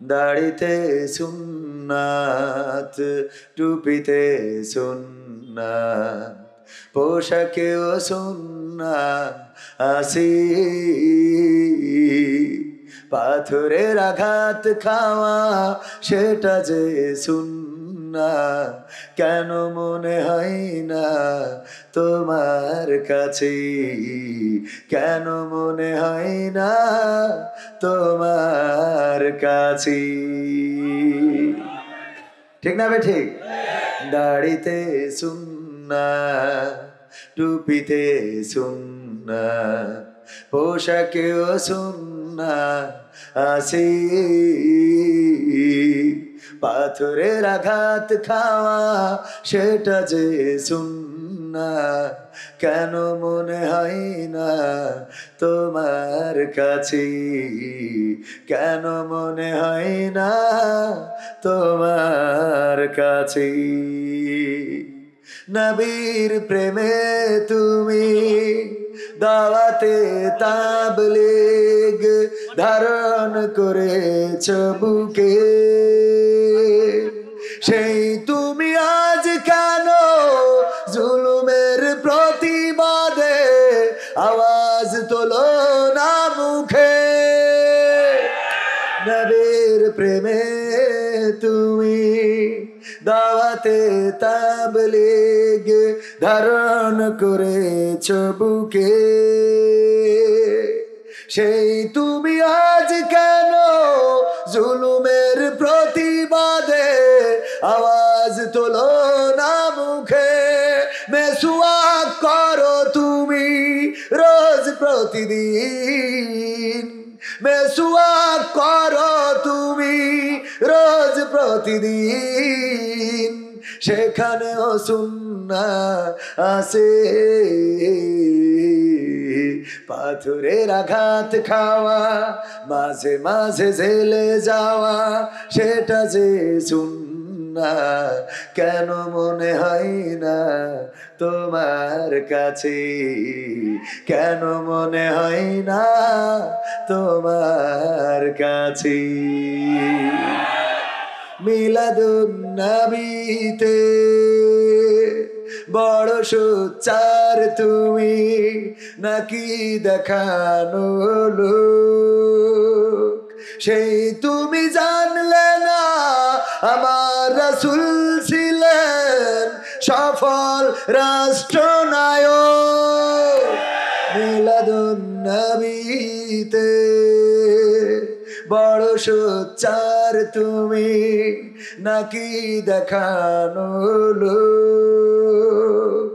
দাড়িতে সুন্নাত, টুপিতে সুন্নাত, পোশাকেও সুন্নাত আসি। পাথরের আঘাত খাওয়া সেটা যে সুন্নাত, কেন মনে হয় না তোমার কাছে? কেন মনে হয় না তোমার কাছে? ঠিক না বে ঠিক? দাড়িতে সুন্নাত, টুপিতে সুন্নাত, পোশাকেও সুন্নাত আসি। পাথরের আঘাত খাওয়া সেটা যে সুন্নাত, কেন মনে হয় না তোমার কাছে? কেন মনে হয় না তোমার কাছে? নবীর প্রেমে তুমি দাওয়াতে তাবলীগ ধারণ করেছ বুকে, সেই তুমি আজ কেন জুলুমের প্রতিবাদে আওয়াজ তোলো না মুখে? নবীর প্রেমে তুমি দাওয়াতে তাবলীগ ধারণ করেছ বুকে, সেই তুমি আজ কেন জুলুমের প্রতিবাদে আওয়াজ তোলো না মুখে? মেসওয়াক করো তুমি রোজ প্রতিদিন, মেসওয়াক করো তুমি রোজ প্রতিদিন, সেখানেও সুন্নাত আছে। পাথরের আঘাত খাওয়া, মাঝে মাঝে জেলে যাওয়া সেটা যে সুন্নাত, কেন মনে হয় না তোমার কাছে? কেন মনে হয় না তোমার কাছে? মিলাদুন নবীতে বড় সোচ্চার তুমি, নাকি দেখানো লোক? সেই তুমি জানলে না আমার রাসূল ছিলেন সফল রাষ্ট্রনায়ক। মিলাদুন নবীতে বড় সোচ্চার তুমি, নাকি দেখানো লোক?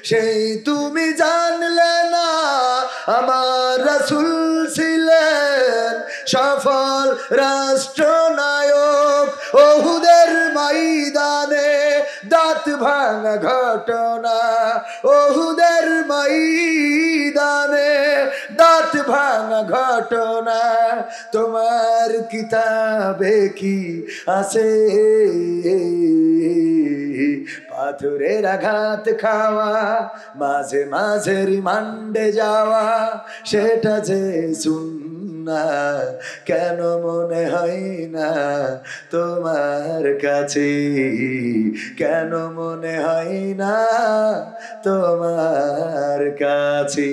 সেই তুমি জানলে না আমার রাসূল ছিলেন সফল রাষ্ট্রনায়ক। ওহুদের ময়দানে দাঁত ভাঙা ঘটনা, ওহুদের ময়দানে দাঁত ভাঙা ঘটনা তোমার কিতাবে কি আছে? পাথরের আঘাত খাওয়া, মাঝে মাঝে রিমান্ডে যাওয়া সেটা যে সুন্নাত, কেন মনে হয় না তোমার কাছে? কেন মনে হয় না তোমার কাছে?